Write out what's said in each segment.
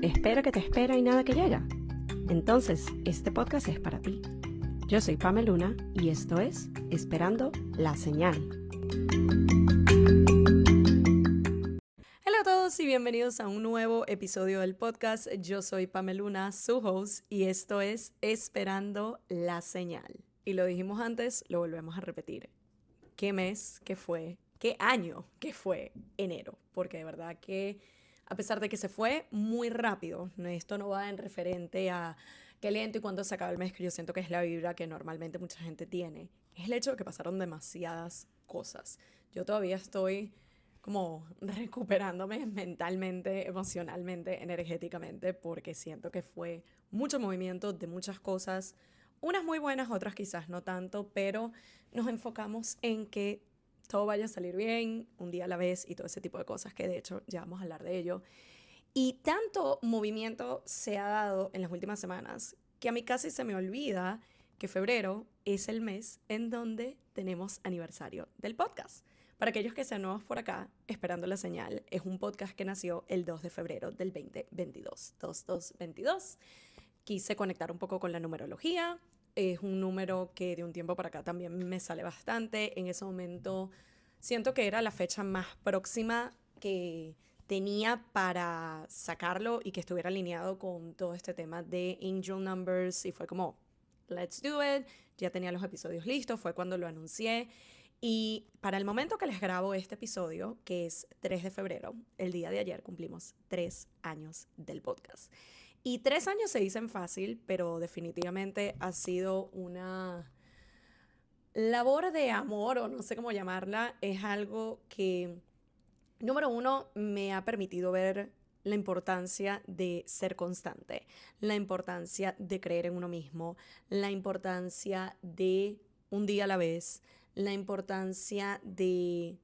Espera que te espera y nada que llega. Entonces, este podcast es para ti. Yo soy Pame Luna y esto es Esperando la Señal. Hola a todos y bienvenidos a un nuevo episodio del podcast. Yo soy Pame Luna, su host, y esto es Esperando la Señal. Y lo dijimos antes, lo volvemos a repetir. ¿Qué mes que fue? ¿Qué año que fue enero? Porque de verdad que a pesar de que se fue muy rápido, esto no va en referente a qué lento y cuándo se acaba el mes, que yo siento que es la vibra que normalmente mucha gente tiene. Es el hecho de que pasaron demasiadas cosas. Yo todavía estoy como recuperándome mentalmente, emocionalmente, energéticamente, porque siento que fue mucho movimiento de muchas cosas, unas muy buenas, otras quizás no tanto, pero nos enfocamos en que todo vaya a salir bien, un día a la vez y todo ese tipo de cosas, que de hecho ya vamos a hablar de ello. Y tanto movimiento se ha dado en las últimas semanas que a mí casi se me olvida que febrero es el mes en donde tenemos aniversario del podcast. Para aquellos que sean nuevos por acá, Esperando la Señal es un podcast que nació el 2 de febrero del 2022. 2222. Quise conectar un poco con la numerología. Es un número que de un tiempo para acá también me sale bastante. En ese momento siento que era la fecha más próxima que tenía para sacarlo y que estuviera alineado con todo este tema de angel numbers, y fue como, let's do it. Ya tenía los episodios listos, fue cuando lo anuncié. Y para el momento que les grabo este episodio, que es 3 de febrero, el día de ayer cumplimos 3 años del podcast. Y 3 años se dicen fácil, pero definitivamente ha sido una labor de amor, o no sé cómo llamarla. Es algo que, número uno, me ha permitido ver la importancia de ser constante, la importancia de creer en uno mismo, la importancia de un día a la vez, la importancia de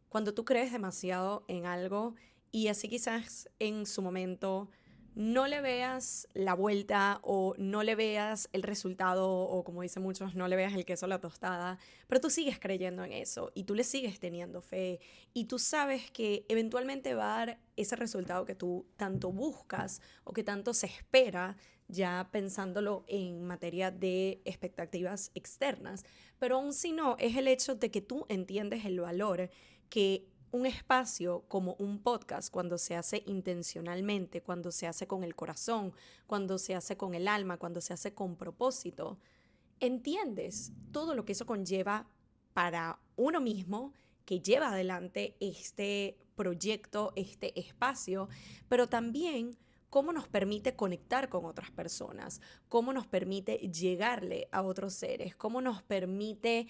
cuando tú crees demasiado en algo y así quizás en su momento no le veas la vuelta o no le veas el resultado, o como dicen muchos, no le veas el queso a la tostada, pero tú sigues creyendo en eso y tú le sigues teniendo fe y tú sabes que eventualmente va a dar ese resultado que tú tanto buscas o que tanto se espera, ya pensándolo en materia de expectativas externas. Pero aún si no, es el hecho de que tú entiendes el valor que un espacio como un podcast, cuando se hace intencionalmente, cuando se hace con el corazón, cuando se hace con el alma, cuando se hace con propósito, entiendes todo lo que eso conlleva para uno mismo, que lleva adelante este proyecto, este espacio, pero también cómo nos permite conectar con otras personas, cómo nos permite llegarle a otros seres, cómo nos permite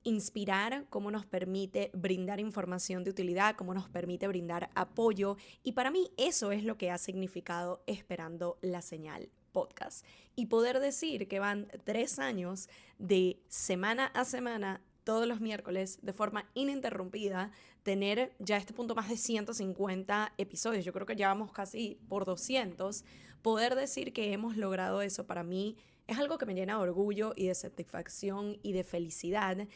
inspirar, cómo nos permite brindar información de utilidad, cómo nos permite brindar apoyo. Y para mí eso es lo que ha significado Esperando la Señal podcast. Y poder decir que van 3 años de semana a semana, todos los miércoles, de forma ininterrumpida, tener ya a este punto más de 150 episodios. Yo creo que ya vamos casi por 200. Poder decir que hemos logrado eso para mí es algo que me llena de orgullo y de satisfacción y de felicidad.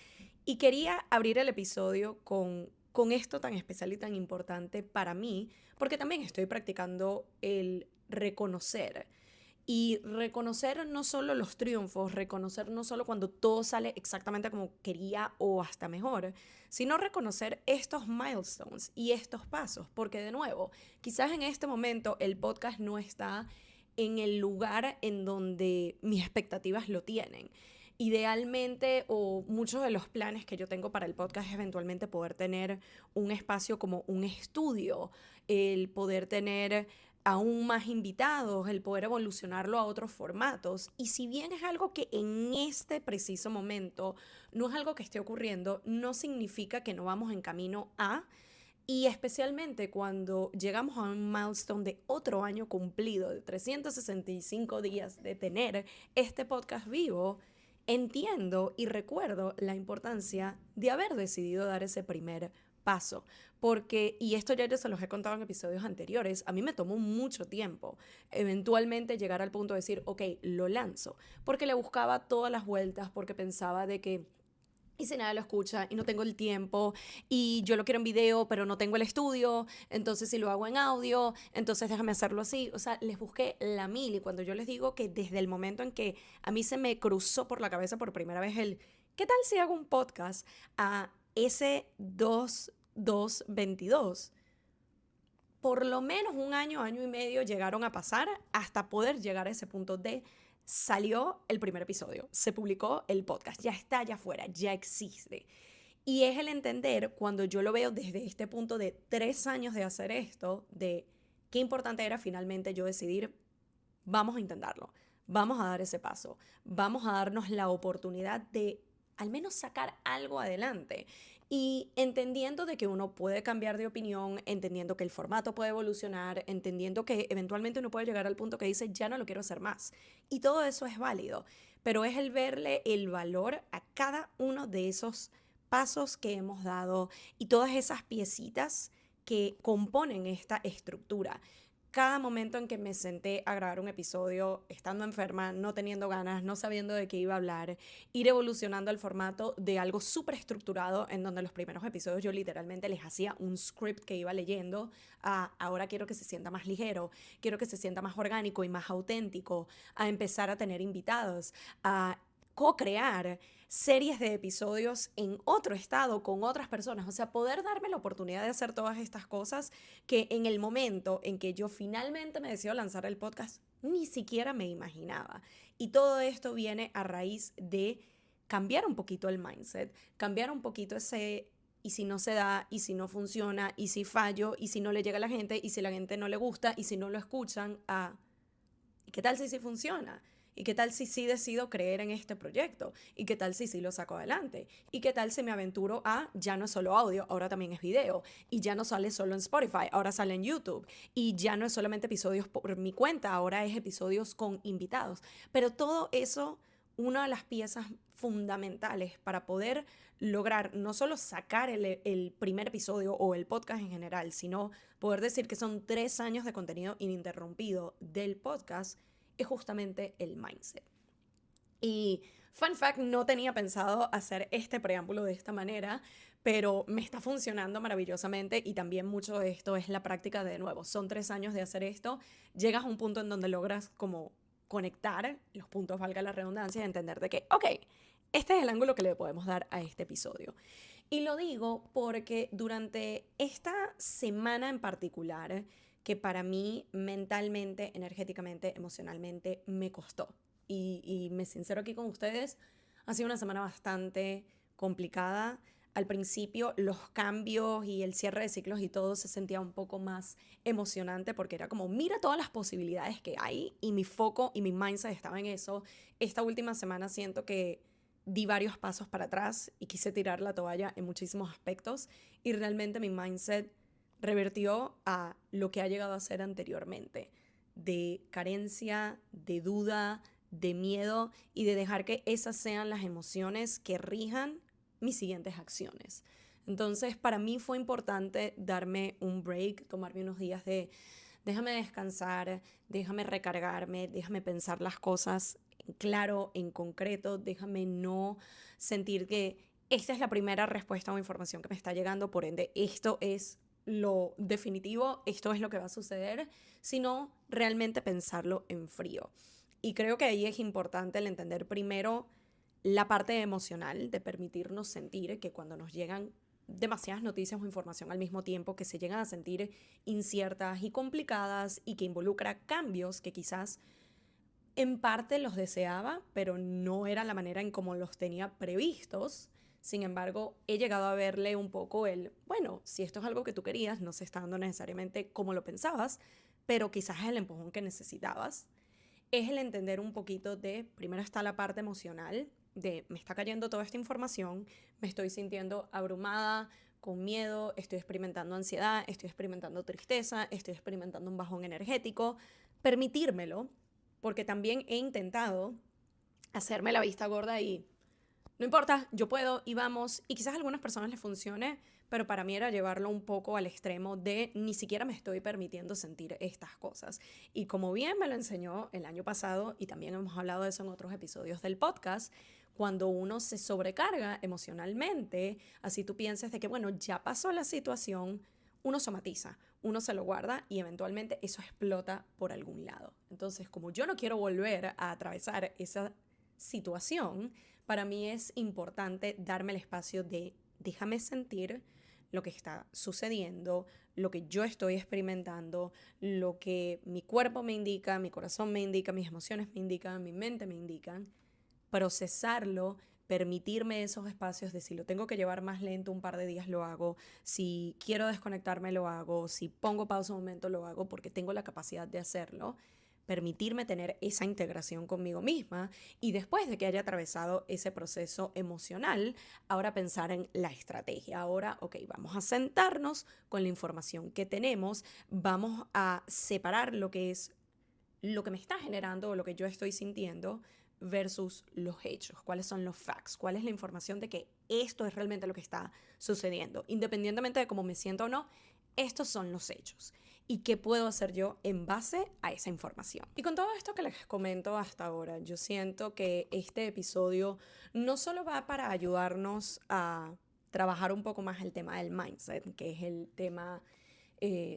Y quería abrir el episodio con esto tan especial y tan importante para mí, porque también estoy practicando el reconocer. Y reconocer no solo los triunfos, reconocer no solo cuando todo sale exactamente como quería o hasta mejor, sino reconocer estos milestones y estos pasos, porque de nuevo, quizás en este momento el podcast no está en el lugar en donde mis expectativas lo tienen. Idealmente, o muchos de los planes que yo tengo para el podcast es eventualmente poder tener un espacio como un estudio, el poder tener aún más invitados, el poder evolucionarlo a otros formatos. Y si bien es algo que en este preciso momento no es algo que esté ocurriendo, no significa que no vamos en camino a. Y especialmente cuando llegamos a un milestone de otro año cumplido, de 365 días de tener este podcast vivo, entiendo y recuerdo la importancia de haber decidido dar ese primer paso. Porque, y esto ya yo se los he contado en episodios anteriores, a mí me tomó mucho tiempo eventualmente llegar al punto de decir, ok, lo lanzo. Porque le buscaba todas las vueltas, porque pensaba de que y si nadie lo escucha y no tengo el tiempo y yo lo quiero en video pero no tengo el estudio, entonces si lo hago en audio, entonces déjame hacerlo así. O sea, les busqué la mil y cuando yo les digo que desde el momento en que a mí se me cruzó por la cabeza por primera vez el ¿qué tal si hago un podcast? A ese 22 por lo menos un año, año y medio llegaron a pasar hasta poder llegar a ese punto de salió el primer episodio, se publicó el podcast, ya está allá afuera, ya existe. Y es el entender cuando yo lo veo desde este punto de 3 años de hacer esto, de qué importante era finalmente yo decidir, vamos a intentarlo, vamos a dar ese paso, vamos a darnos la oportunidad de al menos sacar algo adelante. Y entendiendo de que uno puede cambiar de opinión, entendiendo que el formato puede evolucionar, entendiendo que eventualmente uno puede llegar al punto que dice, ya no lo quiero hacer más. Y todo eso es válido, pero es el verle el valor a cada uno de esos pasos que hemos dado y todas esas piecitas que componen esta estructura. Cada momento en que me senté a grabar un episodio, estando enferma, no teniendo ganas, no sabiendo de qué iba a hablar, ir evolucionando el formato de algo súper estructurado, en donde los primeros episodios yo literalmente les hacía un script que iba leyendo, a ahora quiero que se sienta más ligero, quiero que se sienta más orgánico y más auténtico, a empezar a tener invitados, a co-crear series de episodios en otro estado con otras personas, o sea, poder darme la oportunidad de hacer todas estas cosas que en el momento en que yo finalmente me decido lanzar el podcast, ni siquiera me imaginaba. Y todo esto viene a raíz de cambiar un poquito el mindset, cambiar un poquito ese y si no se da, y si no funciona, y si fallo, y si no le llega a la gente, y si la gente no le gusta, y si no lo escuchan, ¿y qué tal si sí funciona? ¿Y qué tal si sí decido creer en este proyecto? ¿Y qué tal si sí lo saco adelante? ¿Y qué tal si me aventuro a ya no es solo audio, ahora también es video? Y ya no sale solo en Spotify, ahora sale en YouTube. Y ya no es solamente episodios por mi cuenta, ahora es episodios con invitados. Pero todo eso, una de las piezas fundamentales para poder lograr no solo sacar el primer episodio o el podcast en general, sino poder decir que son 3 años de contenido ininterrumpido del podcast, es justamente el mindset. Y fun fact, no tenía pensado hacer este preámbulo de esta manera, pero me está funcionando maravillosamente y también mucho de esto es la práctica de nuevo. Son 3 años de hacer esto, llegas a un punto en donde logras como conectar los puntos, valga la redundancia, y entender de que, ok, este es el ángulo que le podemos dar a este episodio. Y lo digo porque durante esta semana en particular, que para mí mentalmente, energéticamente, emocionalmente me costó. Y me sincero aquí con ustedes, ha sido una semana bastante complicada. Al principio los cambios y el cierre de ciclos y todo se sentía un poco más emocionante porque era como, mira todas las posibilidades que hay y mi foco y mi mindset estaba en eso. Esta última semana siento que di varios pasos para atrás y quise tirar la toalla en muchísimos aspectos y realmente mi mindset revertió a lo que ha llegado a ser anteriormente, de carencia, de duda, de miedo y de dejar que esas sean las emociones que rijan mis siguientes acciones. Entonces, para mí fue importante darme un break, tomarme unos días de déjame descansar, déjame recargarme, déjame pensar las cosas en claro, en concreto, déjame no sentir que esta es la primera respuesta o información que me está llegando, por ende, esto es lo definitivo, esto es lo que va a suceder, sino realmente pensarlo en frío. Y creo que ahí es importante el entender primero la parte emocional de permitirnos sentir que cuando nos llegan demasiadas noticias o información al mismo tiempo que se llegan a sentir inciertas y complicadas y que involucra cambios que quizás en parte los deseaba, pero no era la manera en cómo los tenía previstos. Sin embargo, he llegado a verle un poco el, bueno, si esto es algo que tú querías, no se está dando necesariamente como lo pensabas, pero quizás es el empujón que necesitabas. Es el entender un poquito de, primero está la parte emocional, de me está cayendo toda esta información, me estoy sintiendo abrumada, con miedo, estoy experimentando ansiedad, estoy experimentando tristeza, estoy experimentando un bajón energético. Permitírmelo, porque también he intentado hacerme la vista gorda y no importa, yo puedo y vamos. Y quizás a algunas personas les funcione, pero para mí era llevarlo un poco al extremo de ni siquiera me estoy permitiendo sentir estas cosas. Y como bien me lo enseñó el año pasado, y también hemos hablado de eso en otros episodios del podcast, Cuando uno se sobrecarga emocionalmente, así tú piensas de que, bueno, ya pasó la situación, uno somatiza, uno se lo guarda y eventualmente eso explota por algún lado. Entonces, como yo no quiero volver a atravesar esa situación, para mí es importante darme el espacio de déjame sentir lo que está sucediendo, lo que yo estoy experimentando, lo que mi cuerpo me indica, mi corazón me indica, mis emociones me indican, mi mente me indican, procesarlo, permitirme esos espacios de si lo tengo que llevar más lento un par de días lo hago, si quiero desconectarme lo hago, si pongo pausa un momento lo hago porque tengo la capacidad de hacerlo, permitirme tener esa integración conmigo misma y después de que haya atravesado ese proceso emocional, ahora pensar en la estrategia. Ahora, ok, vamos a sentarnos con la información que tenemos, vamos a separar lo que es lo que me está generando o lo que yo estoy sintiendo versus los hechos, cuáles son los facts, cuál es la información de que esto es realmente lo que está sucediendo. Independientemente de cómo me siento o no, estos son los hechos. ¿Y qué puedo hacer yo en base a esa información? Y con todo esto que les comento hasta ahora, yo siento que este episodio no solo va para ayudarnos a trabajar un poco más el tema del mindset, que es el tema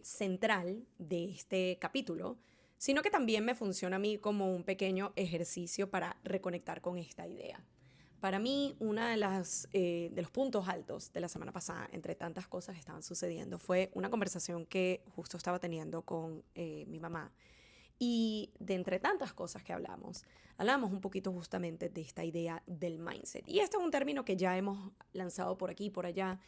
central de este capítulo, sino que también me funciona a mí como un pequeño ejercicio para reconectar con esta idea. Para mí, uno de los puntos altos de la semana pasada, entre tantas cosas que estaban sucediendo, fue una conversación que justo estaba teniendo con mi mamá. Y de entre tantas cosas que hablamos un poquito justamente de esta idea del mindset. Y este es un término que ya hemos lanzado por aquí y por allá,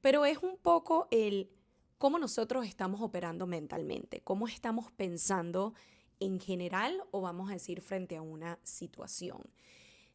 pero es un poco el cómo nosotros estamos operando mentalmente, cómo estamos pensando en general o vamos a decir frente a una situación.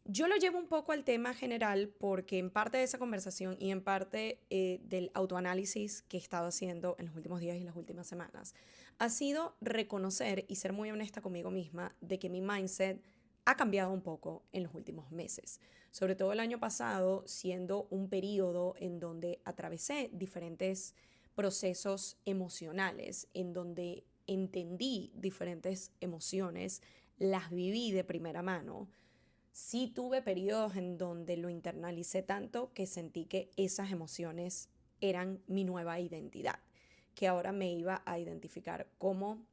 Yo lo llevo un poco al tema general porque en parte de esa conversación y en parte del autoanálisis que he estado haciendo en los últimos días y las últimas semanas, ha sido reconocer y ser muy honesta conmigo misma de que mi mindset ha cambiado un poco en los últimos meses. Sobre todo el año pasado, siendo un periodo en donde atravesé diferentes procesos emocionales, en donde entendí diferentes emociones, las viví de primera mano. Sí tuve periodos en donde lo internalicé tanto que sentí que esas emociones eran mi nueva identidad, que ahora me iba a identificar como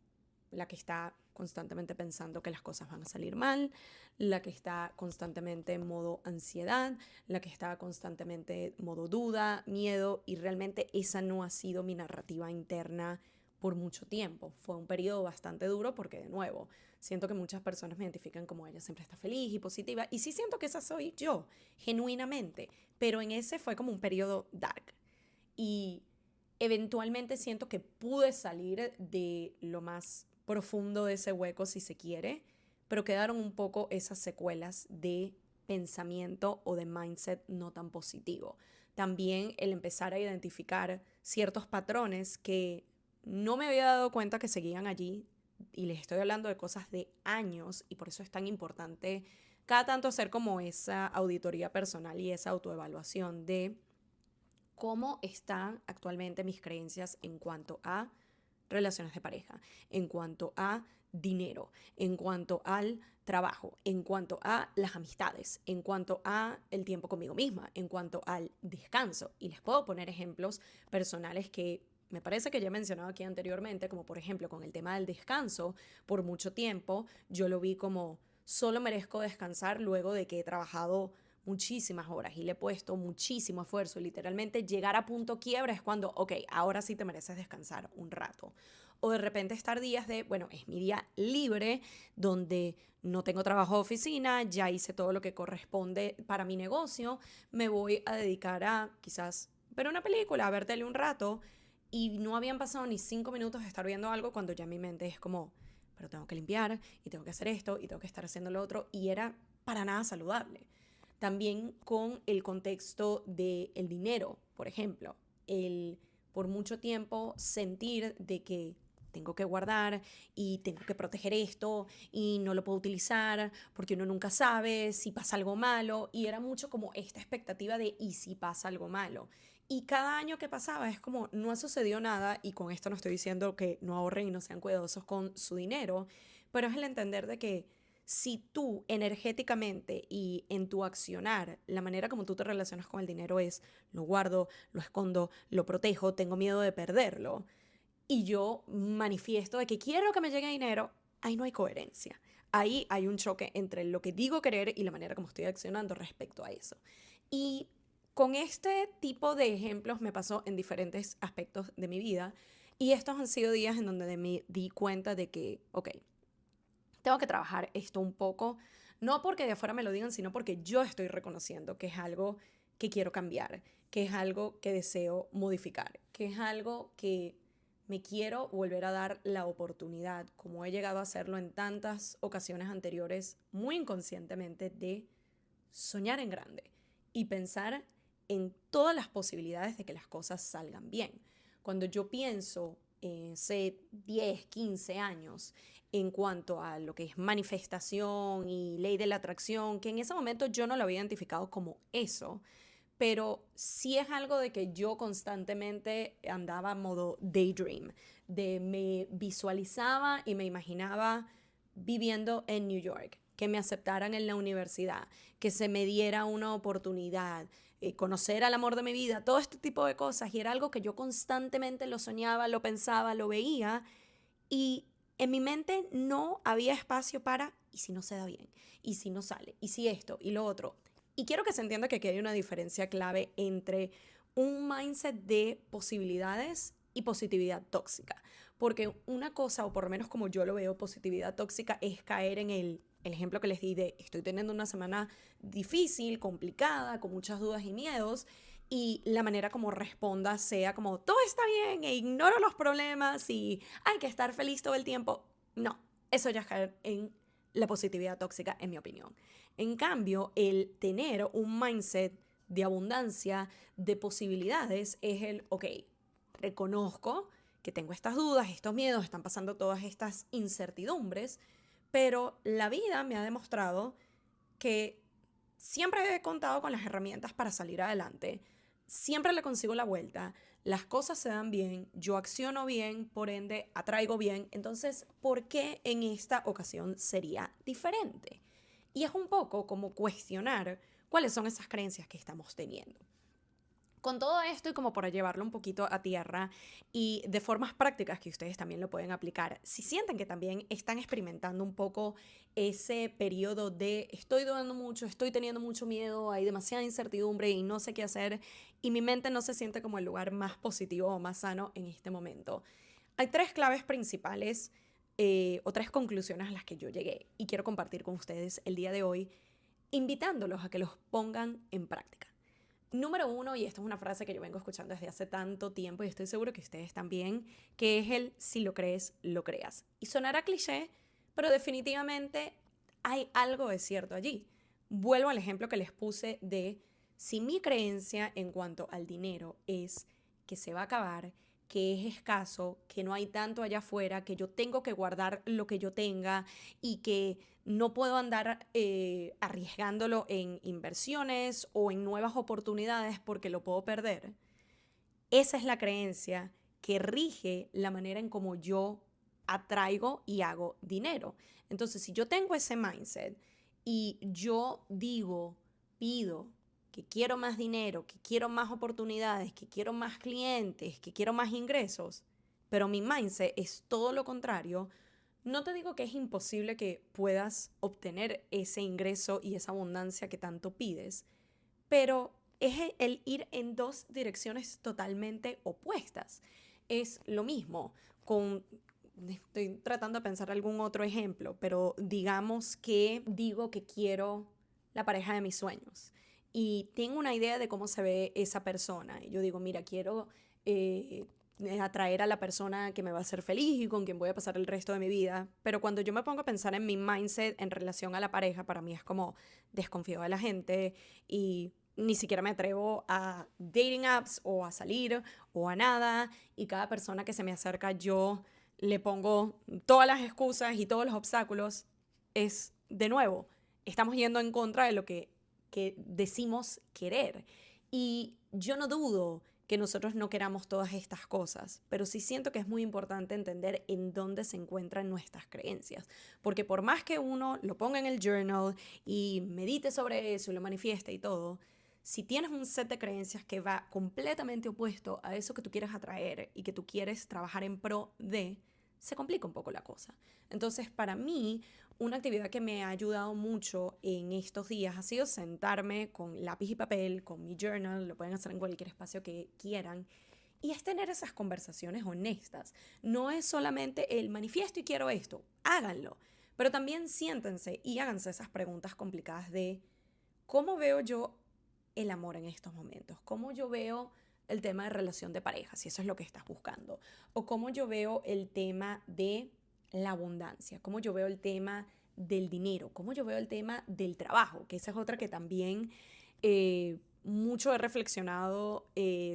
la que está constantemente pensando que las cosas van a salir mal, la que está constantemente en modo ansiedad, la que está constantemente en modo duda, miedo, y realmente esa no ha sido mi narrativa interna por mucho tiempo. Fue un periodo bastante duro porque, de nuevo, siento que muchas personas me identifican como ella siempre está feliz y positiva, y sí siento que esa soy yo, genuinamente, pero en ese fue como un periodo dark. Y eventualmente siento que pude salir de lo más profundo de ese hueco, si se quiere, pero quedaron un poco esas secuelas de pensamiento o de mindset no tan positivo. También el empezar a identificar ciertos patrones que no me había dado cuenta que seguían allí, y les estoy hablando de cosas de años, y por eso es tan importante cada tanto hacer como esa auditoría personal y esa autoevaluación de cómo están actualmente mis creencias en cuanto a relaciones de pareja, en cuanto a dinero, en cuanto al trabajo, en cuanto a las amistades, en cuanto a el tiempo conmigo misma, en cuanto al descanso. Y les puedo poner ejemplos personales que me parece que ya he mencionado aquí anteriormente, como por ejemplo con el tema del descanso. Por mucho tiempo yo lo vi como solo merezco descansar luego de que he trabajado muchísimas horas y le he puesto muchísimo esfuerzo. Literalmente llegar a punto quiebra es cuando, ok, ahora sí te mereces descansar un rato. O de repente estar días de, bueno, es mi día libre, donde no tengo trabajo de oficina, ya hice todo lo que corresponde para mi negocio, me voy a dedicar a quizás ver una película, a ver tele un rato, y no habían pasado ni 5 minutos de estar viendo algo cuando ya mi mente es como, pero tengo que limpiar y tengo que hacer esto y tengo que estar haciendo lo otro, y era para nada saludable. También con el contexto del dinero, por ejemplo, el por mucho tiempo sentir de que tengo que guardar y tengo que proteger esto y no lo puedo utilizar porque uno nunca sabe si pasa algo malo, y era mucho como esta expectativa de ¿y si pasa algo malo? Y cada año que pasaba es como no ha sucedido nada, y con esto no estoy diciendo que no ahorren y no sean cuidadosos con su dinero, pero es el entender de que si tú energéticamente y en tu accionar, la manera como tú te relacionas con el dinero es, lo guardo, lo escondo, lo protejo, tengo miedo de perderlo, y yo manifiesto de que quiero que me llegue dinero, ahí no hay coherencia. Ahí hay un choque entre lo que digo querer y la manera como estoy accionando respecto a eso. Y con este tipo de ejemplos me pasó en diferentes aspectos de mi vida. Y estos han sido días en donde me di cuenta de que, ok, tengo que trabajar esto un poco, no porque de afuera me lo digan, sino porque yo estoy reconociendo que es algo que quiero cambiar, que es algo que deseo modificar, que es algo que me quiero volver a dar la oportunidad, como he llegado a hacerlo en tantas ocasiones anteriores, muy inconscientemente, de soñar en grande y pensar en todas las posibilidades de que las cosas salgan bien. Cuando yo pienso hace 10, 15 años en cuanto a lo que es manifestación y ley de la atracción, que en ese momento yo no lo había identificado como eso, pero sí es algo de que yo constantemente andaba en modo daydream, de me visualizaba y me imaginaba viviendo en New York, que me aceptaran en la universidad, que se me diera una oportunidad, conocer al amor de mi vida, todo este tipo de cosas. Y era algo que yo constantemente lo soñaba, lo pensaba, lo veía. Y en mi mente no había espacio para, ¿y si no se da bien? ¿Y si no sale? ¿Y si esto? ¿Y lo otro? Y quiero que se entienda que aquí hay una diferencia clave entre un mindset de posibilidades y positividad tóxica. Porque una cosa, o por lo menos como yo lo veo, positividad tóxica es caer en el ejemplo que les di de estoy teniendo una semana difícil, complicada, con muchas dudas y miedos, y la manera como responda sea como todo está bien e ignoro los problemas y hay que estar feliz todo el tiempo. No, eso ya es caer en la positividad tóxica, en mi opinión. En cambio, el tener un mindset de abundancia, de posibilidades, es el, ok, reconozco que tengo estas dudas, estos miedos, están pasando todas estas incertidumbres, pero la vida me ha demostrado que siempre he contado con las herramientas para salir adelante, siempre le consigo la vuelta, las cosas se dan bien, yo acciono bien, por ende atraigo bien, entonces, ¿por qué en esta ocasión sería diferente? Y es un poco como cuestionar cuáles son esas creencias que estamos teniendo. Con todo esto y como para llevarlo un poquito a tierra y de formas prácticas que ustedes también lo pueden aplicar, si sienten que también están experimentando un poco ese periodo de estoy dudando mucho, estoy teniendo mucho miedo, hay demasiada incertidumbre y no sé qué hacer y mi mente no se siente como el lugar más positivo o más sano en este momento, hay tres claves principales o tres conclusiones a las que yo llegué y quiero compartir con ustedes el día de hoy, invitándolos a que los pongan en práctica. Número uno, y esta es una frase que yo vengo escuchando desde hace tanto tiempo y estoy seguro que ustedes también, que es el si lo crees, lo creas. Y sonará cliché, pero definitivamente hay algo de cierto allí. Vuelvo al ejemplo que les puse de si mi creencia en cuanto al dinero es que se va a acabar, que es escaso, que no hay tanto allá afuera, que yo tengo que guardar lo que yo tenga y que no puedo andar arriesgándolo en inversiones o en nuevas oportunidades porque lo puedo perder. Esa es la creencia que rige la manera en cómo yo atraigo y hago dinero. Entonces, si yo tengo ese mindset y yo digo, pido que quiero más dinero, que quiero más oportunidades, que quiero más clientes, que quiero más ingresos, pero mi mindset es todo lo contrario, no te digo que es imposible que puedas obtener ese ingreso y esa abundancia que tanto pides, pero es el ir en dos direcciones totalmente opuestas. Es lo mismo con, estoy tratando de pensar algún otro ejemplo, pero digamos que digo que quiero la pareja de mis sueños y tengo una idea de cómo se ve esa persona. Y yo digo, mira, quiero atraer a la persona que me va a hacer feliz y con quien voy a pasar el resto de mi vida. Pero cuando yo me pongo a pensar en mi mindset en relación a la pareja, para mí es como desconfío de la gente y ni siquiera me atrevo a dating apps o a salir o a nada. Y cada persona que se me acerca yo le pongo todas las excusas y todos los obstáculos. Es, de nuevo, estamos yendo en contra de lo que decimos querer. Y yo no dudo que nosotros no queramos todas estas cosas, pero sí siento que es muy importante entender en dónde se encuentran nuestras creencias, porque por más que uno lo ponga en el journal y medite sobre eso y lo manifieste y todo, si tienes un set de creencias que va completamente opuesto a eso que tú quieres atraer y que tú quieres trabajar en pro de, se complica un poco la cosa. Entonces, para mí, una actividad que me ha ayudado mucho en estos días ha sido sentarme con lápiz y papel, con mi journal, lo pueden hacer en cualquier espacio que quieran, y es tener esas conversaciones honestas. No es solamente el manifiesto y quiero esto, háganlo, pero también siéntense y háganse esas preguntas complicadas de cómo veo yo el amor en estos momentos, cómo yo veo el tema de relación de pareja, si eso es lo que estás buscando, o cómo yo veo el tema de la abundancia, cómo yo veo el tema del dinero, cómo yo veo el tema del trabajo, que esa es otra que también mucho he reflexionado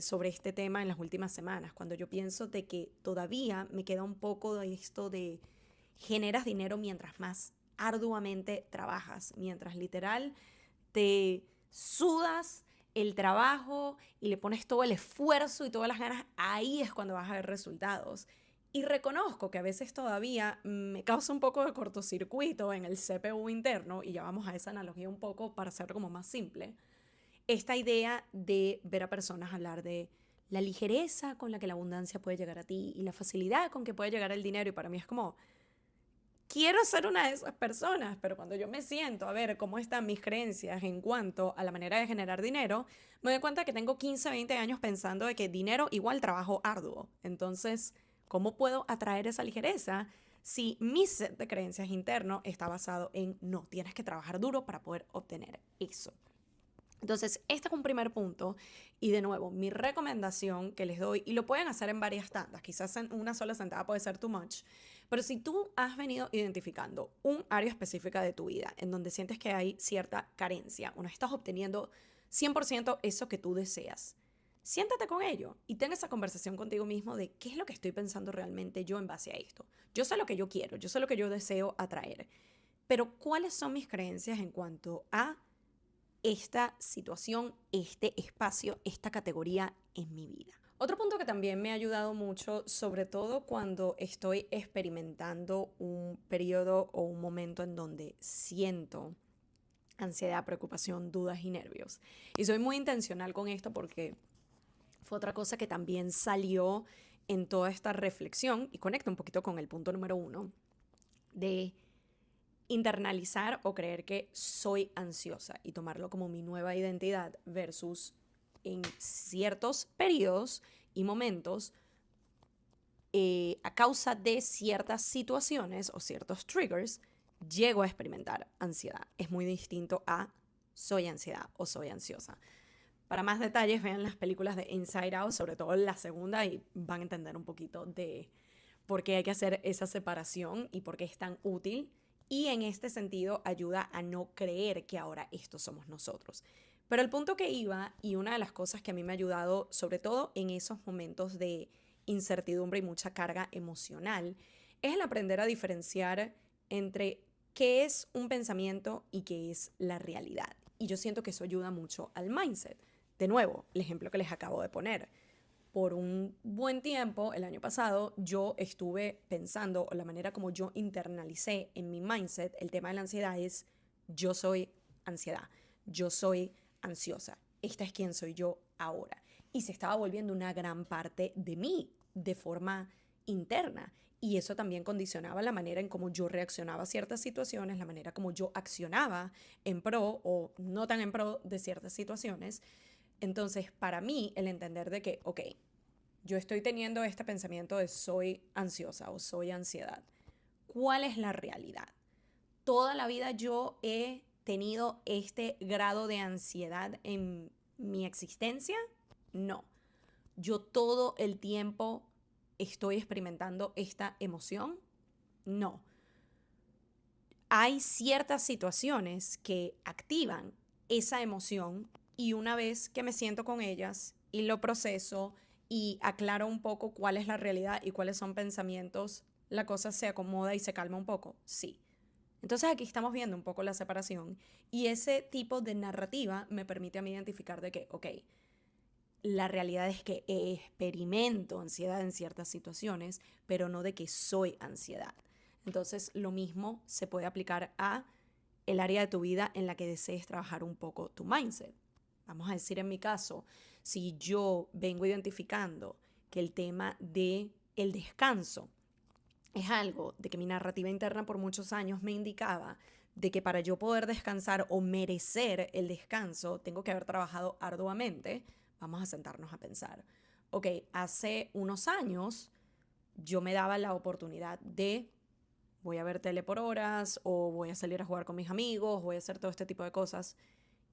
sobre este tema en las últimas semanas, cuando yo pienso de que todavía me queda un poco de esto de generas dinero mientras más arduamente trabajas, mientras literal te sudas el trabajo y le pones todo el esfuerzo y todas las ganas, ahí es cuando vas a ver resultados. Y reconozco que a veces todavía me causa un poco de cortocircuito en el CPU interno, y ya vamos a esa analogía un poco para hacerlo como más simple, esta idea de ver a personas hablar de la ligereza con la que la abundancia puede llegar a ti y la facilidad con que puede llegar el dinero, y para mí es como, quiero ser una de esas personas, pero cuando yo me siento a ver cómo están mis creencias en cuanto a la manera de generar dinero, me doy cuenta que tengo 15, 20 años pensando de que dinero igual trabajo arduo. Entonces, ¿cómo puedo atraer esa ligereza si mi set de creencias interno está basado en no, tienes que trabajar duro para poder obtener eso? Entonces, este es un primer punto, y de nuevo, mi recomendación que les doy, y lo pueden hacer en varias tandas, quizás en una sola sentada puede ser too much, pero si tú has venido identificando un área específica de tu vida en donde sientes que hay cierta carencia o no estás obteniendo 100% eso que tú deseas, siéntate con ello y ten esa conversación contigo mismo de qué es lo que estoy pensando realmente yo en base a esto. Yo sé lo que yo quiero, yo sé lo que yo deseo atraer, pero ¿cuáles son mis creencias en cuanto a esta situación, este espacio, esta categoría en mi vida? Otro punto que también me ha ayudado mucho, sobre todo cuando estoy experimentando un periodo o un momento en donde siento ansiedad, preocupación, dudas y nervios. Y soy muy intencional con esto porque fue otra cosa que también salió en toda esta reflexión y conecta un poquito con el punto número 1 de internalizar o creer que soy ansiosa y tomarlo como mi nueva identidad versus en ciertos periodos y momentos, a causa de ciertas situaciones o ciertos triggers, llego a experimentar ansiedad. Es muy distinto a soy ansiedad o soy ansiosa. Para más detalles, vean las películas de Inside Out, sobre todo la segunda, y van a entender un poquito de por qué hay que hacer esa separación y por qué es tan útil. Y en este sentido ayuda a no creer que ahora estos somos nosotros. Pero el punto que iba, y una de las cosas que a mí me ha ayudado, sobre todo en esos momentos de incertidumbre y mucha carga emocional, es el aprender a diferenciar entre qué es un pensamiento y qué es la realidad. Y yo siento que eso ayuda mucho al mindset. De nuevo, el ejemplo que les acabo de poner. Por un buen tiempo, el año pasado, yo estuve pensando, o la manera como yo internalicé en mi mindset el tema de la ansiedad es, yo soy ansiedad, yo soy ansiosa, esta es quien soy yo ahora. Y se estaba volviendo una gran parte de mí, de forma interna. Y eso también condicionaba la manera en cómo yo reaccionaba a ciertas situaciones, la manera como yo accionaba en pro o no tan en pro de ciertas situaciones. Entonces, para mí, el entender de que, ok, yo estoy teniendo este pensamiento de soy ansiosa o soy ansiedad. ¿Cuál es la realidad? ¿Toda la vida yo he tenido este grado de ansiedad en mi existencia? No. ¿Yo todo el tiempo estoy experimentando esta emoción? No. Hay ciertas situaciones que activan esa emoción, y una vez que me siento con ellas y lo proceso y aclaro un poco cuál es la realidad y cuáles son pensamientos, la cosa se acomoda y se calma un poco. Sí. Entonces aquí estamos viendo un poco la separación, y ese tipo de narrativa me permite a mí identificar de que, ok, la realidad es que experimento ansiedad en ciertas situaciones, pero no de que soy ansiedad. Entonces, lo mismo se puede aplicar a el área de tu vida en la que desees trabajar un poco tu mindset. Vamos a decir en mi caso, si yo vengo identificando que el tema de el descanso es algo de que mi narrativa interna por muchos años me indicaba de que para yo poder descansar o merecer el descanso, tengo que haber trabajado arduamente. Vamos a sentarnos a pensar. Ok, hace unos años yo me daba la oportunidad de voy a ver tele por horas o voy a salir a jugar con mis amigos, voy a hacer todo este tipo de cosas.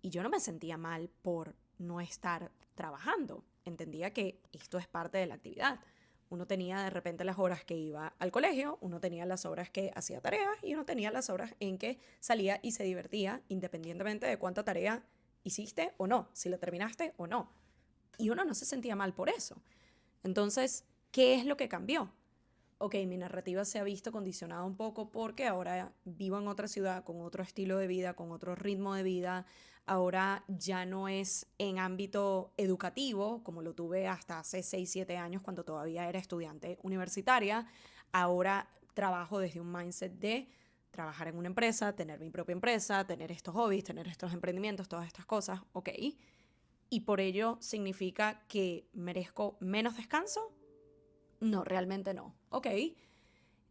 Y yo no me sentía mal por no estar trabajando. Entendía que esto es parte de la actividad. Uno tenía de repente las horas que iba al colegio, uno tenía las horas que hacía tareas y uno tenía las horas en que salía y se divertía independientemente de cuánta tarea hiciste o no, si la terminaste o no. Y uno no se sentía mal por eso. Entonces, ¿qué es lo que cambió? Ok, mi narrativa se ha visto condicionada un poco porque ahora vivo en otra ciudad, con otro estilo de vida, con otro ritmo de vida. Ahora ya no es en ámbito educativo, como lo tuve hasta hace 6 7 años cuando todavía era estudiante universitaria. Ahora trabajo desde un mindset de trabajar en una empresa, tener mi propia empresa, tener estos hobbies, tener estos emprendimientos, todas estas cosas, ok. Y por ello significa que merezco menos descanso. No, realmente no. Ok,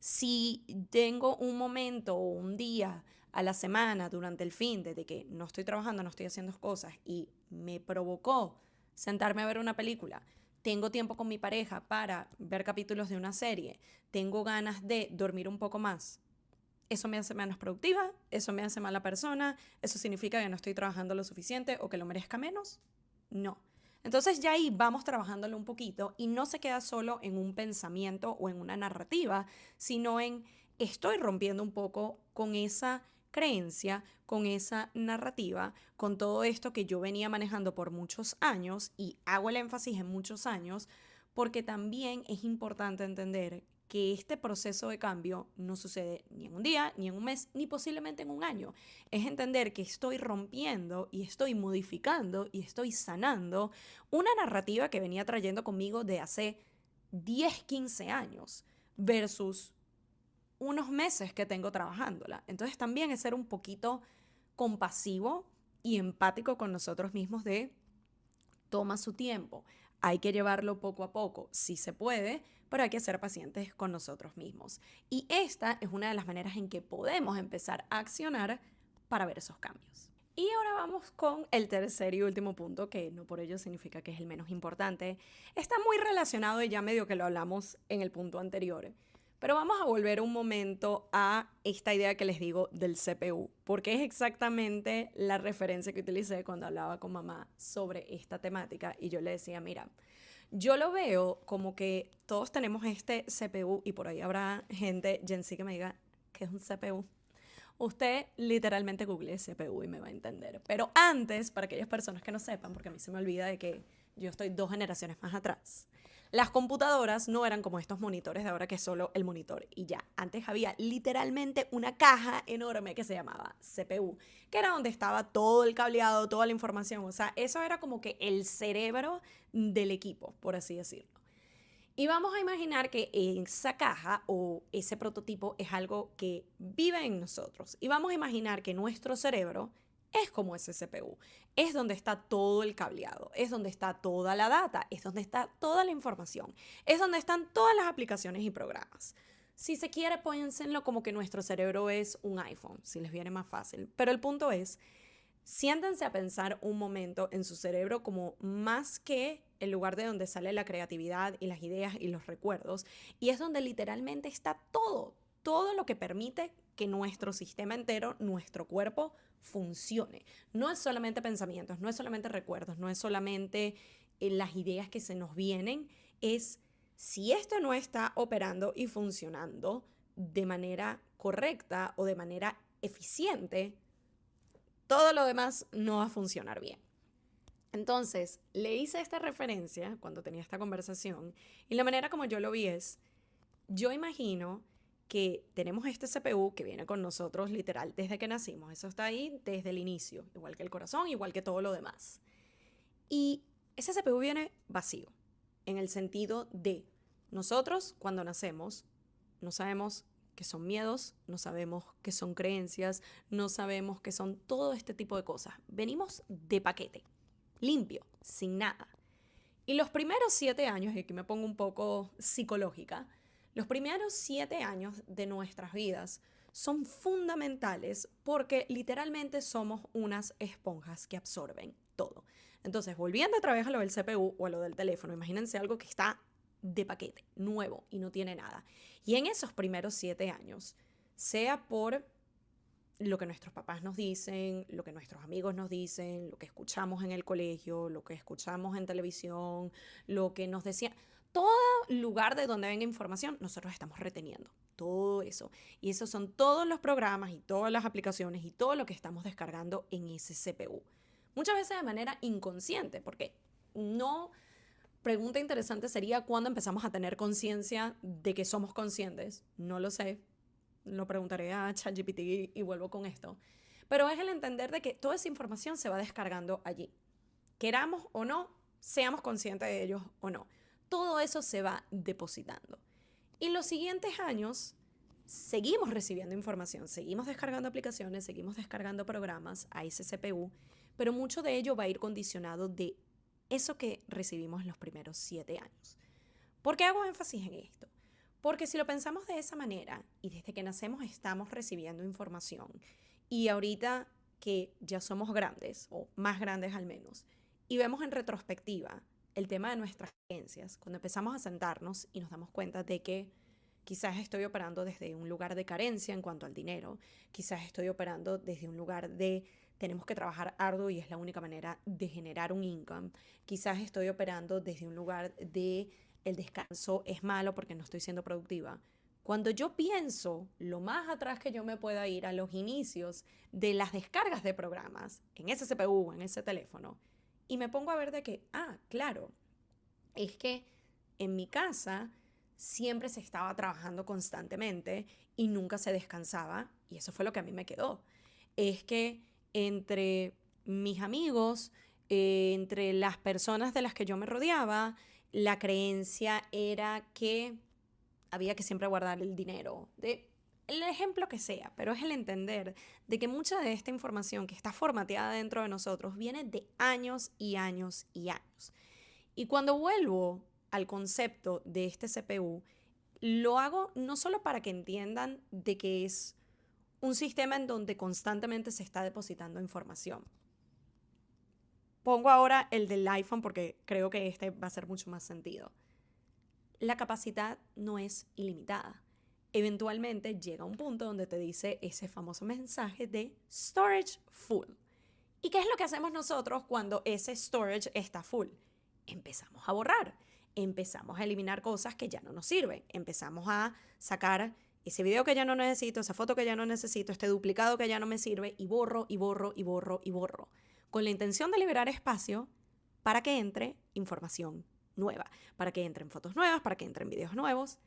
si tengo un momento o un día a la semana durante el fin de que no estoy trabajando, no estoy haciendo cosas y me provocó sentarme a ver una película, tengo tiempo con mi pareja para ver capítulos de una serie, tengo ganas de dormir un poco más, eso me hace menos productiva, eso me hace mala persona, eso significa que no estoy trabajando lo suficiente o que lo merezca menos. No. Entonces ya ahí vamos trabajándolo un poquito y no se queda solo en un pensamiento o en una narrativa, sino en estoy rompiendo un poco con esa creencia, con esa narrativa, con todo esto que yo venía manejando por muchos años y hago el énfasis en muchos años, porque también es importante entender que este proceso de cambio no sucede ni en un día, ni en un mes, ni posiblemente en un año. Es entender que estoy rompiendo y estoy modificando y estoy sanando una narrativa que venía trayendo conmigo de hace 10 15 años versus unos meses que tengo trabajándola. Entonces también es ser un poquito compasivo y empático con nosotros mismos de toma su tiempo. Hay que llevarlo poco a poco, si se puede, pero hay que ser pacientes con nosotros mismos. Y esta es una de las maneras en que podemos empezar a accionar para ver esos cambios. Y ahora vamos con el tercer y último punto, que no por ello significa que es el menos importante. Está muy relacionado y ya medio que lo hablamos en el punto anterior. Pero vamos a volver un momento a esta idea que les digo del CPU, porque es exactamente la referencia que utilicé cuando hablaba con mamá sobre esta temática y yo le decía, mira, yo lo veo como que todos tenemos este CPU y por ahí habrá gente Gen Z que me diga, ¿qué es un CPU? Usted literalmente google CPU y me va a entender. Pero antes, para aquellas personas que no sepan, porque a mí se me olvida de que yo estoy 2 generaciones más atrás, las computadoras no eran como estos monitores de ahora que es solo el monitor y ya. Antes había literalmente una caja enorme que se llamaba CPU, que era donde estaba todo el cableado, toda la información. O sea, eso era como que el cerebro del equipo, por así decirlo. Y vamos a imaginar que esa caja o ese prototipo es algo que vive en nosotros. Y vamos a imaginar que nuestro cerebro es como ese CPU. Es donde está todo el cableado, es donde está toda la data, es donde está toda la información, es donde están todas las aplicaciones y programas. Si se quiere, pónganlo como que nuestro cerebro es un iPhone, si les viene más fácil. Pero el punto es, siéntense a pensar un momento en su cerebro como más que el lugar de donde sale la creatividad y las ideas y los recuerdos. Y es donde literalmente está todo, todo lo que permite que nuestro sistema entero, nuestro cuerpo, funcione. No es solamente pensamientos, no es solamente recuerdos, no es solamente las ideas que se nos vienen, es si esto no está operando y funcionando de manera correcta o de manera eficiente, todo lo demás no va a funcionar bien. Entonces, le hice esta referencia cuando tenía esta conversación y la manera como yo lo vi es, yo imagino que tenemos este CPU que viene con nosotros literal desde que nacimos, eso está ahí desde el inicio, igual que el corazón, igual que todo lo demás. Y ese CPU viene vacío, en el sentido de nosotros cuando nacemos no sabemos qué son miedos, no sabemos qué son creencias, no sabemos qué son todo este tipo de cosas. Venimos de paquete, limpio, sin nada. Y los primeros 7 años, y aquí me pongo un poco psicológica, los primeros 7 años de nuestras vidas son fundamentales porque literalmente somos unas esponjas que absorben todo. Entonces, volviendo otra vez a lo del CPU o a lo del teléfono, imagínense algo que está de paquete, nuevo y no tiene nada. Y en esos primeros 7 años, sea por lo que nuestros papás nos dicen, lo que nuestros amigos nos dicen, lo que escuchamos en el colegio, lo que escuchamos en televisión, lo que nos decían, todo lugar de donde venga información, nosotros estamos reteniendo todo eso. Y esos son todos los programas y todas las aplicaciones y todo lo que estamos descargando en ese CPU. Muchas veces de manera inconsciente, porque no... Pregunta interesante sería cuándo empezamos a tener conciencia de que somos conscientes. No lo sé, lo preguntaré a ChatGPT y vuelvo con esto. Pero es el entender de que toda esa información se va descargando allí. Queramos o no, seamos conscientes de ellos o no. Todo eso se va depositando. Y los siguientes años seguimos recibiendo información, seguimos descargando aplicaciones, seguimos descargando programas a ese CPU, pero mucho de ello va a ir condicionado de eso que recibimos en los primeros 7 años. ¿Por qué hago énfasis en esto? Porque si lo pensamos de esa manera, y desde que nacemos estamos recibiendo información, y ahorita que ya somos grandes, o más grandes al menos, y vemos en retrospectiva el tema de nuestras creencias, cuando empezamos a sentarnos y nos damos cuenta de que quizás estoy operando desde un lugar de carencia en cuanto al dinero, quizás estoy operando desde un lugar de tenemos que trabajar arduo y es la única manera de generar un income, quizás estoy operando desde un lugar de el descanso es malo porque no estoy siendo productiva. Cuando yo pienso lo más atrás que yo me pueda ir a los inicios de las descargas de programas en ese CPU, en ese teléfono, y me pongo a ver de que, claro, es que en mi casa siempre se estaba trabajando constantemente y nunca se descansaba, y eso fue lo que a mí me quedó. Es que entre mis amigos, entre las personas de las que yo me rodeaba, la creencia era que había que siempre guardar el dinero, de el ejemplo que sea, pero es el entender de que mucha de esta información que está formateada dentro de nosotros viene de años y años y años. Y cuando vuelvo al concepto de este CPU, lo hago no solo para que entiendan de que es un sistema en donde constantemente se está depositando información. Pongo ahora el del iPhone porque creo que este va a hacer mucho más sentido. La capacidad no es ilimitada. Eventualmente llega un punto donde te dice ese famoso mensaje de storage full. ¿Y qué es lo que hacemos nosotros cuando ese storage está full? Empezamos a borrar, empezamos a eliminar cosas que ya no nos sirven, empezamos a sacar ese video que ya no necesito, esa foto que ya no necesito, este duplicado que ya no me sirve y borro y borro y borro y borro, con la intención de liberar espacio para que entre información nueva, para que entren fotos nuevas, para que entren videos nuevos.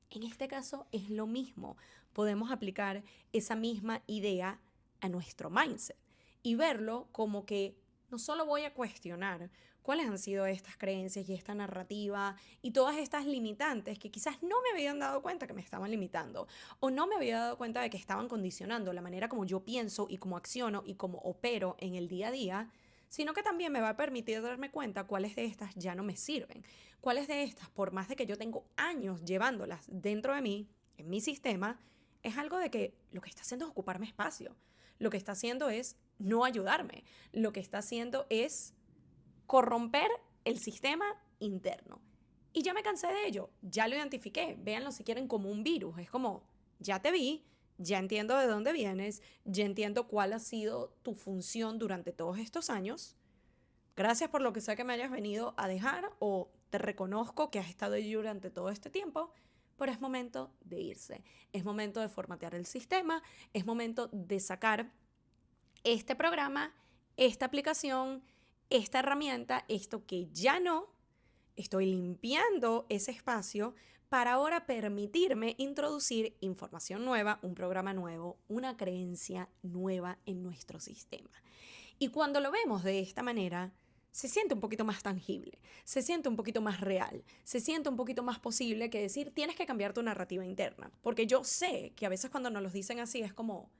En este caso es lo mismo, podemos aplicar esa misma idea a nuestro mindset y verlo como que no solo voy a cuestionar cuáles han sido estas creencias y esta narrativa y todas estas limitantes que quizás no me habían dado cuenta que me estaban limitando o no me había dado cuenta de que estaban condicionando la manera como yo pienso y cómo acciono y cómo opero en el día a día, sino que también me va a permitir darme cuenta cuáles de estas ya no me sirven, cuáles de estas, por más de que yo tengo años llevándolas dentro de mí, en mi sistema, es algo de que lo que está haciendo es ocuparme espacio, lo que está haciendo es no ayudarme, lo que está haciendo es corromper el sistema interno. Y ya me cansé de ello, ya lo identifiqué, véanlo si quieren como un virus, es como, ya te vi, ya entiendo de dónde vienes, ya entiendo cuál ha sido tu función durante todos estos años, gracias por lo que sea que me hayas venido a dejar o te reconozco que has estado allí durante todo este tiempo, pero es momento de irse, es momento de formatear el sistema, es momento de sacar este programa, esta aplicación, esta herramienta, esto que ya no, estoy limpiando ese espacio para ahora permitirme introducir información nueva, un programa nuevo, una creencia nueva en nuestro sistema. Y cuando lo vemos de esta manera, se siente un poquito más tangible, se siente un poquito más real, se siente un poquito más posible que decir, tienes que cambiar tu narrativa interna. Porque yo sé que a veces cuando nos lo dicen así es como,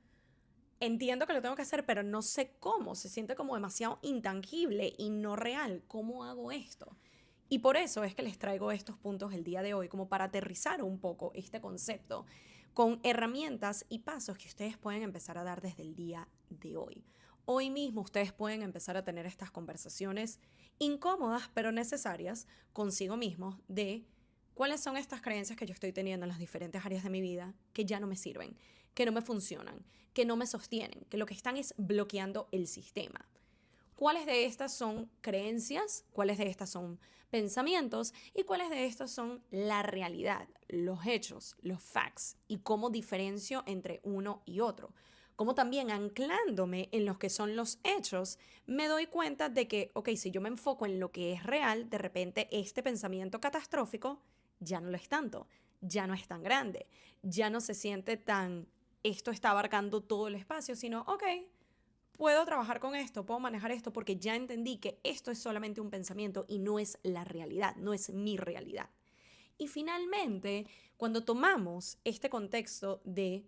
entiendo que lo tengo que hacer, pero no sé cómo, se siente como demasiado intangible y no real. ¿Cómo hago esto? Y por eso es que les traigo estos puntos el día de hoy, como para aterrizar un poco este concepto con herramientas y pasos que ustedes pueden empezar a dar desde el día de hoy. Hoy mismo ustedes pueden empezar a tener estas conversaciones incómodas pero necesarias consigo mismos de cuáles son estas creencias que yo estoy teniendo en las diferentes áreas de mi vida que ya no me sirven, que no me funcionan, que no me sostienen, que lo que están es bloqueando el sistema. ¿Cuáles de estas son creencias? ¿Cuáles de estas son pensamientos? ¿Y cuáles de estas son la realidad, los hechos, los facts? ¿Y cómo diferencio entre uno y otro? Como también anclándome en los que son los hechos, me doy cuenta de que, ok, si yo me enfoco en lo que es real, de repente este pensamiento catastrófico ya no lo es tanto, ya no es tan grande, ya no se siente tan, esto está abarcando todo el espacio, sino, ok, puedo trabajar con esto, puedo manejar esto porque ya entendí que esto es solamente un pensamiento y no es la realidad, no es mi realidad. Y finalmente, cuando tomamos este contexto de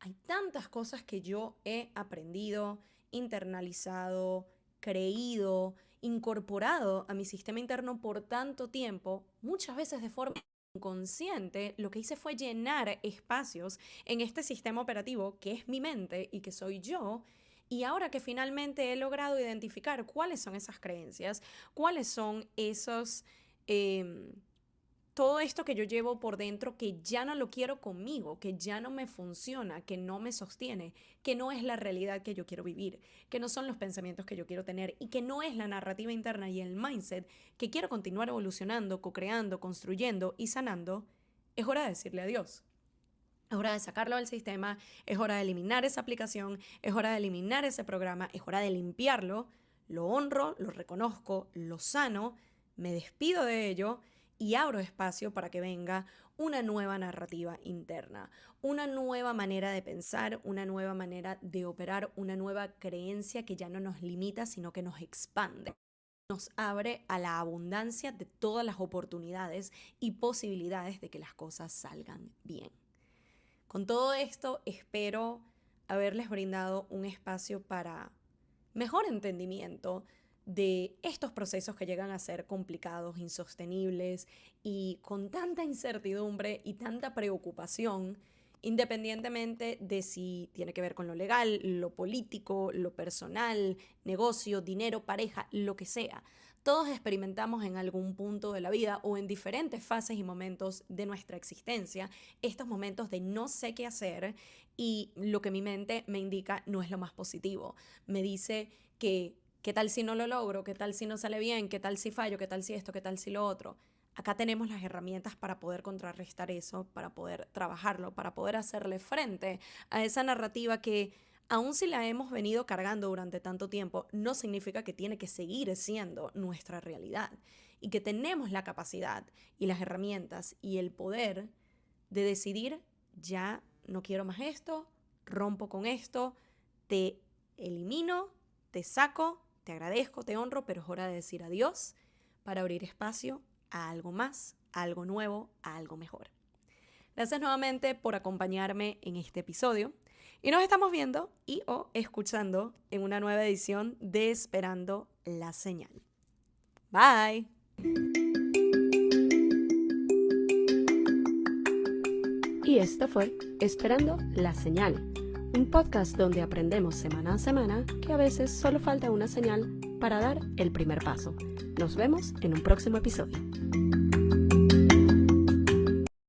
hay tantas cosas que yo he aprendido, internalizado, creído, incorporado a mi sistema interno por tanto tiempo, muchas veces de forma inconsciente, lo que hice fue llenar espacios en este sistema operativo que es mi mente y que soy yo. Y ahora que finalmente he logrado identificar cuáles son esas creencias, cuáles son esos, todo esto que yo llevo por dentro que ya no lo quiero conmigo, que ya no me funciona, que no me sostiene, que no es la realidad que yo quiero vivir, que no son los pensamientos que yo quiero tener y que no es la narrativa interna y el mindset que quiero continuar evolucionando, co-creando, construyendo y sanando, es hora de decirle adiós. Es hora de sacarlo del sistema, es hora de eliminar esa aplicación, es hora de eliminar ese programa, es hora de limpiarlo, lo honro, lo reconozco, lo sano, me despido de ello y abro espacio para que venga una nueva narrativa interna, una nueva manera de pensar, una nueva manera de operar, una nueva creencia que ya no nos limita, sino que nos expande. Nos abre a la abundancia de todas las oportunidades y posibilidades de que las cosas salgan bien. Con todo esto, espero haberles brindado un espacio para mejor entendimiento de estos procesos que llegan a ser complicados, insostenibles y con tanta incertidumbre y tanta preocupación, independientemente de si tiene que ver con lo legal, lo político, lo personal, negocio, dinero, pareja, lo que sea. Todos experimentamos en algún punto de la vida o en diferentes fases y momentos de nuestra existencia estos momentos de no sé qué hacer y lo que mi mente me indica no es lo más positivo. Me dice que ¿qué tal si no lo logro? ¿Qué tal si no sale bien? ¿Qué tal si fallo? ¿Qué tal si esto? ¿Qué tal si lo otro? Acá tenemos las herramientas para poder contrarrestar eso, para poder trabajarlo, para poder hacerle frente a esa narrativa que, aun si la hemos venido cargando durante tanto tiempo, no significa que tiene que seguir siendo nuestra realidad y que tenemos la capacidad y las herramientas y el poder de decidir, ya no quiero más esto, rompo con esto, te elimino, te saco, te agradezco, te honro, pero es hora de decir adiós para abrir espacio a algo más, a algo nuevo, a algo mejor. Gracias nuevamente por acompañarme en este episodio y nos estamos viendo y o escuchando en una nueva edición de Esperando la Señal. Bye. Y esto fue Esperando la Señal, un podcast donde aprendemos semana a semana que a veces solo falta una señal para dar el primer paso. Nos vemos en un próximo episodio.